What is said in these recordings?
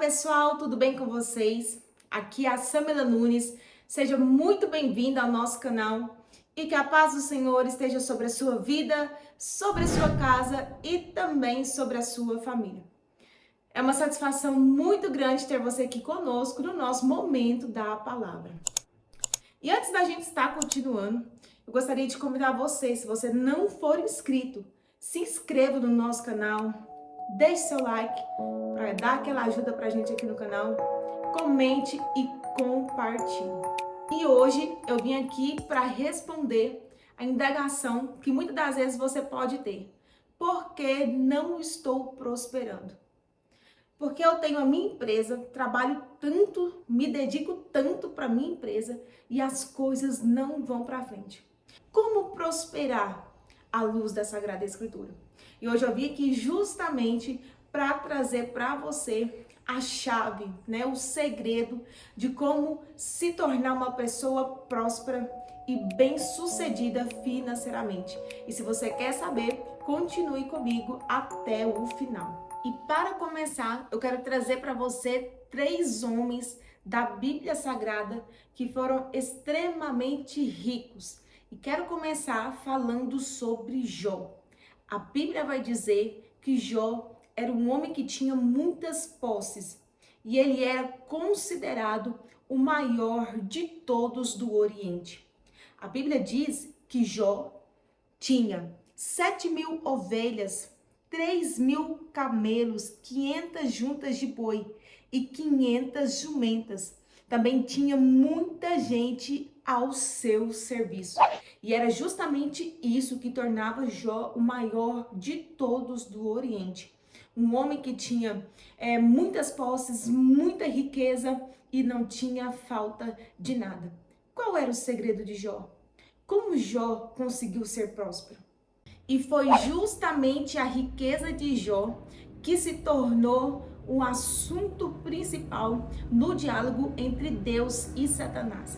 pessoal, tudo bem com vocês? Aqui é a Samela Nunes. Seja muito bem-vinda ao nosso canal e que a paz do Senhor esteja sobre a sua vida, sobre a sua casa e também sobre a sua família. É uma satisfação muito grande ter você aqui conosco no nosso momento da palavra. E antes da gente estar continuando, eu gostaria de convidar você, se você não for inscrito, se inscreva no nosso canal, deixe seu like para dar aquela ajuda para a gente aqui no canal, comente e compartilhe. E hoje eu vim aqui para responder a indagação que muitas das vezes você pode ter. Por que não estou prosperando? Porque eu tenho a minha empresa, trabalho tanto, me dedico tanto para a minha empresa e as coisas não vão para frente. Como prosperar à luz da Sagrada Escritura? E hoje eu vim aqui justamente para trazer para você a chave, né, o segredo de como se tornar uma pessoa próspera e bem-sucedida financeiramente. E se você quer saber, continue comigo até o final. E para começar, eu quero trazer para você 3 homens da Bíblia Sagrada que foram extremamente ricos. E quero começar falando sobre Jó. A Bíblia vai dizer que Jó era um homem que tinha muitas posses e ele era considerado o maior de todos do Oriente. A Bíblia diz que Jó tinha 7.000 ovelhas, 3.000 camelos, 500 juntas de boi e 500 jumentas. Também tinha muita gente ao seu serviço. E era justamente isso que tornava Jó o maior de todos do Oriente. Um homem que tinha muitas posses, muita riqueza e não tinha falta de nada. Qual era o segredo de Jó? Como Jó conseguiu ser próspero? E foi justamente a riqueza de Jó que se tornou um assunto principal no diálogo entre Deus e Satanás.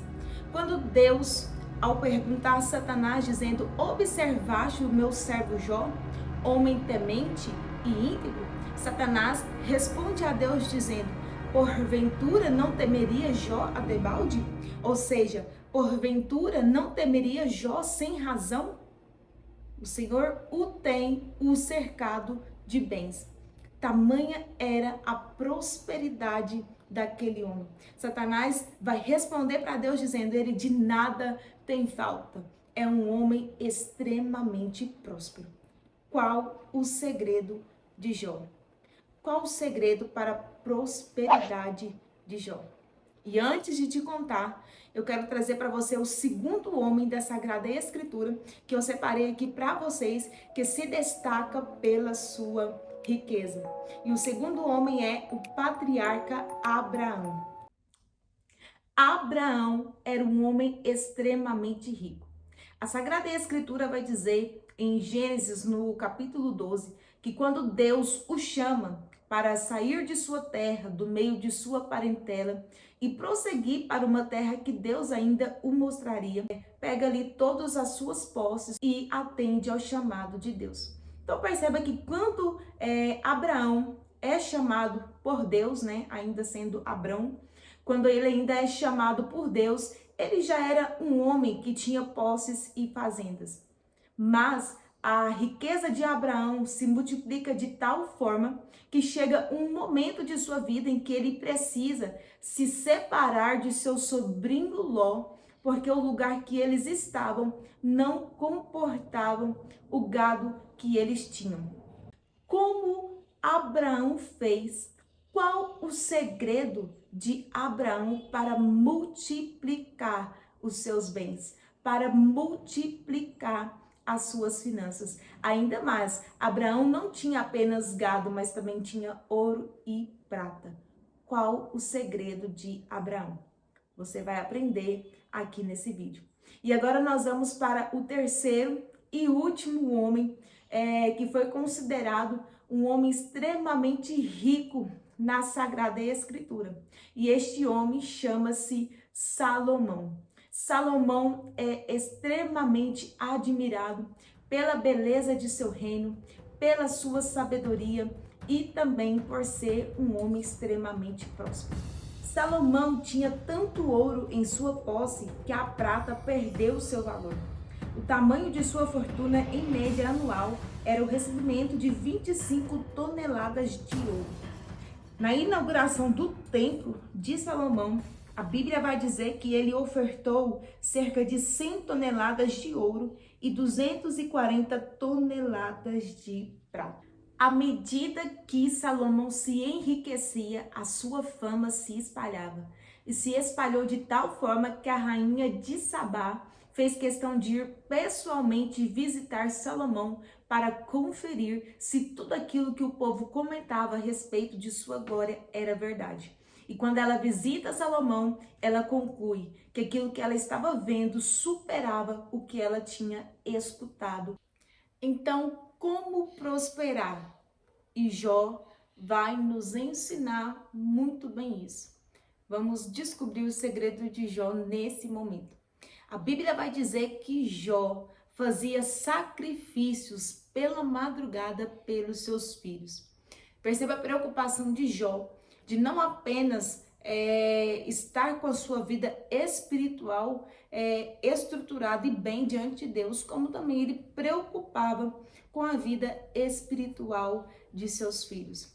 Quando Deus, ao perguntar a Satanás, dizendo: observaste o meu servo Jó, homem temente e íntegro? Satanás responde a Deus dizendo: porventura não temeria Jó a debalde? Ou seja, porventura não temeria Jó sem razão? O Senhor o tem cercado de bens. Tamanha era a prosperidade daquele homem. Satanás vai responder para Deus dizendo: ele de nada tem falta. É um homem extremamente próspero. Qual o segredo de Jó? Qual o segredo para a prosperidade de Jó? E antes de te contar, eu quero trazer para você o segundo homem da Sagrada Escritura que eu separei aqui para vocês, que se destaca pela sua riqueza. E o segundo homem é o patriarca Abraão. Abraão era um homem extremamente rico. A Sagrada Escritura vai dizer em Gênesis, no capítulo 12, que quando Deus o chama para sair de sua terra, do meio de sua parentela, e prosseguir para uma terra que Deus ainda o mostraria, pega ali todas as suas posses e atende ao chamado de Deus. Então perceba que quando Abraão é chamado por Deus, né, ainda sendo Abrão, quando ele ainda é chamado por Deus, ele já era um homem que tinha posses e fazendas. Mas a riqueza de Abraão se multiplica de tal forma que chega um momento de sua vida em que ele precisa se separar de seu sobrinho Ló, porque o lugar que eles estavam não comportavam o gado que eles tinham. Como Abraão fez? Qual o segredo de Abraão para multiplicar os seus bens, para multiplicar as suas finanças? Ainda mais, Abraão não tinha apenas gado, mas também tinha ouro e prata. Qual o segredo de Abraão? Você vai aprender aqui nesse vídeo. E agora nós vamos para o terceiro e último homem que foi considerado um homem extremamente rico na Sagrada Escritura. E este homem chama-se Salomão. Salomão é extremamente admirado pela beleza de seu reino, pela sua sabedoria e também por ser um homem extremamente próspero. Salomão tinha tanto ouro em sua posse que a prata perdeu seu valor. O tamanho de sua fortuna em média anual era o recebimento de 25 toneladas de ouro. Na inauguração do templo de Salomão, a Bíblia vai dizer que ele ofertou cerca de 100 toneladas de ouro e 240 toneladas de prata. À medida que Salomão se enriquecia, a sua fama se espalhava. E se espalhou de tal forma que a rainha de Sabá fez questão de ir pessoalmente visitar Salomão para conferir se tudo aquilo que o povo comentava a respeito de sua glória era verdade. E quando ela visita Salomão, ela conclui que aquilo que ela estava vendo superava o que ela tinha escutado. Então, como prosperar? E Jó vai nos ensinar muito bem isso. Vamos descobrir o segredo de Jó nesse momento. A Bíblia vai dizer que Jó fazia sacrifícios pela madrugada pelos seus filhos. Perceba a preocupação de Jó de não apenas estar com a sua vida espiritual estruturada e bem diante de Deus, como também ele preocupava com a vida espiritual de seus filhos.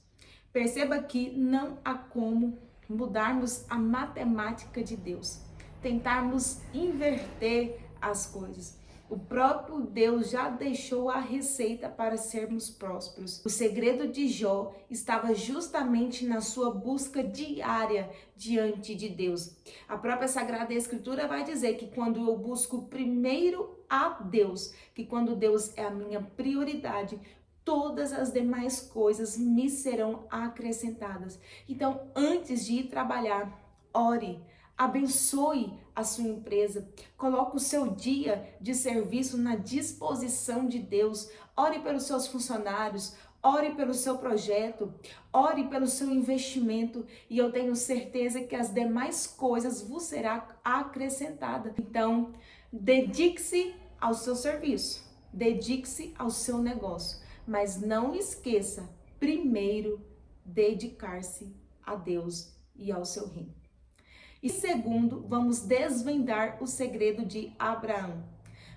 Perceba que não há como mudarmos a matemática de Deus, tentarmos inverter as coisas. O próprio Deus já deixou a receita para sermos prósperos. O segredo de Jó estava justamente na sua busca diária diante de Deus. A própria Sagrada Escritura vai dizer que quando eu busco primeiro a Deus, que quando Deus é a minha prioridade, todas as demais coisas me serão acrescentadas. Então, antes de ir trabalhar, ore. Abençoe a sua empresa, coloque o seu dia de serviço na disposição de Deus, ore pelos seus funcionários, ore pelo seu projeto, ore pelo seu investimento e eu tenho certeza que as demais coisas vos serão acrescentadas. Então, dedique-se ao seu serviço, dedique-se ao seu negócio, mas não esqueça, primeiro, dedicar-se a Deus e ao seu reino. E segundo, vamos desvendar o segredo de Abraão.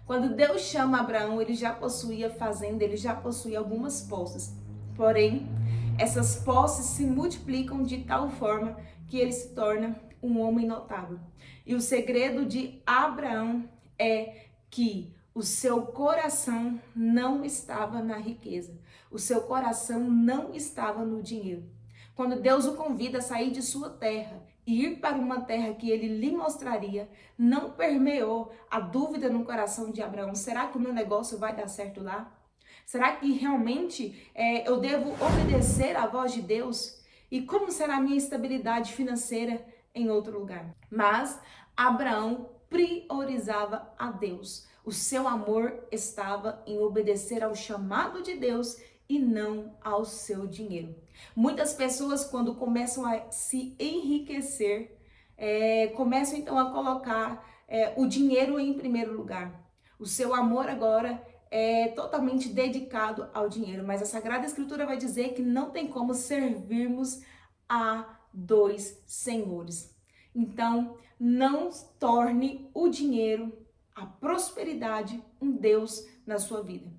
Quando Deus chama Abraão, ele já possuía fazenda, ele já possuía algumas posses. Porém, essas posses se multiplicam de tal forma que ele se torna um homem notável. E o segredo de Abraão é que o seu coração não estava na riqueza. O seu coração não estava no dinheiro. Quando Deus o convida a sair de sua terra e ir para uma terra que ele lhe mostraria, não permeou a dúvida no coração de Abraão. Será que o meu negócio vai dar certo lá? Será que realmente eu devo obedecer à voz de Deus? E como será a minha estabilidade financeira em outro lugar? Mas Abraão priorizava a Deus. O seu amor estava em obedecer ao chamado de Deus e não ao seu dinheiro. Muitas pessoas, quando começam a se enriquecer, começam então a colocar o dinheiro em primeiro lugar. O seu amor agora é totalmente dedicado ao dinheiro, mas a Sagrada Escritura vai dizer que não tem como servirmos a dois senhores. Então, não torne o dinheiro, a prosperidade, um Deus na sua vida.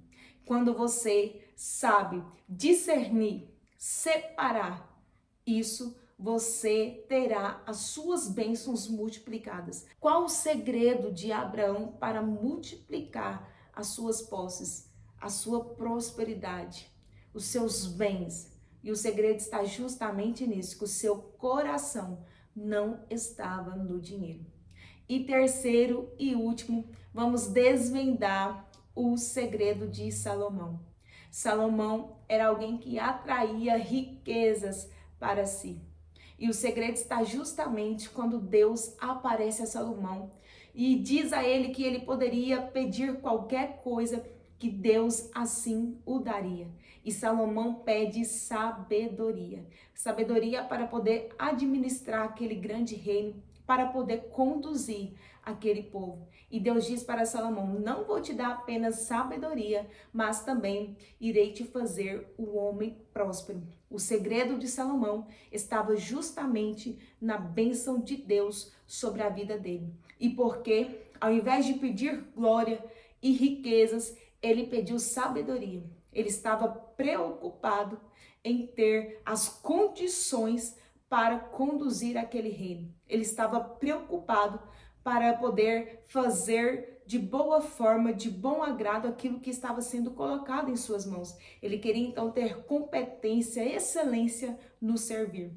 Quando você sabe discernir, separar isso, você terá as suas bênçãos multiplicadas. Qual o segredo de Abraão para multiplicar as suas posses, a sua prosperidade, os seus bens? E o segredo está justamente nisso, que o seu coração não estava no dinheiro. E terceiro e último, vamos desvendar o segredo de Salomão. Salomão era alguém que atraía riquezas para si. E o segredo está justamente quando Deus aparece a Salomão e diz a ele que ele poderia pedir qualquer coisa que Deus assim o daria. E Salomão pede sabedoria. Sabedoria para poder administrar aquele grande reino, para poder conduzir aquele povo. E Deus diz para Salomão: não vou te dar apenas sabedoria, mas também irei te fazer o homem próspero. O segredo de Salomão estava justamente na bênção de Deus sobre a vida dele. E porque, ao invés de pedir glória e riquezas, ele pediu sabedoria. Ele estava preocupado em ter as condições para conduzir aquele reino. Ele estava preocupado para poder fazer de boa forma, de bom agrado, aquilo que estava sendo colocado em suas mãos. Ele queria então ter competência, excelência no servir.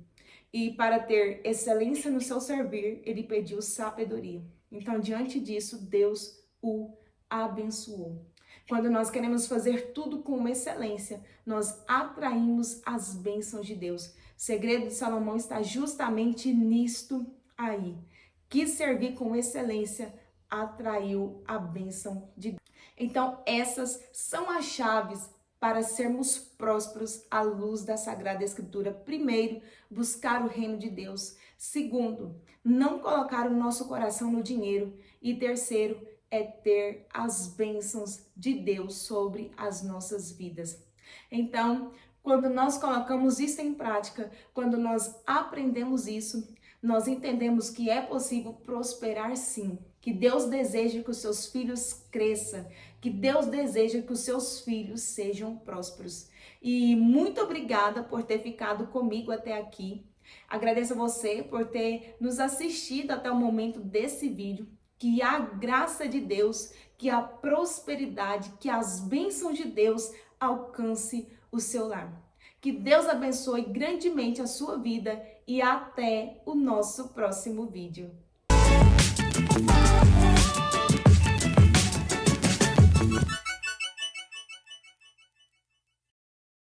E para ter excelência no seu servir, ele pediu sabedoria. Então, diante disso, Deus o abençoou. Quando nós queremos fazer tudo com uma excelência, nós atraímos as bênçãos de Deus. O segredo de Salomão está justamente nisto aí. Quis servir com excelência, atraiu a bênção de Deus. Então, essas são as chaves para sermos prósperos à luz da Sagrada Escritura. Primeiro, buscar o reino de Deus. Segundo, não colocar o nosso coração no dinheiro. E terceiro, é ter as bênçãos de Deus sobre as nossas vidas. Então, quando nós colocamos isso em prática, quando nós aprendemos isso, nós entendemos que é possível prosperar sim, que Deus deseja que os seus filhos cresçam, que Deus deseja que os seus filhos sejam prósperos. E muito obrigada por ter ficado comigo até aqui. Agradeço a você por ter nos assistido até o momento desse vídeo. Que a graça de Deus, que a prosperidade, que as bênçãos de Deus alcance o seu lar. Que Deus abençoe grandemente a sua vida e até o nosso próximo vídeo.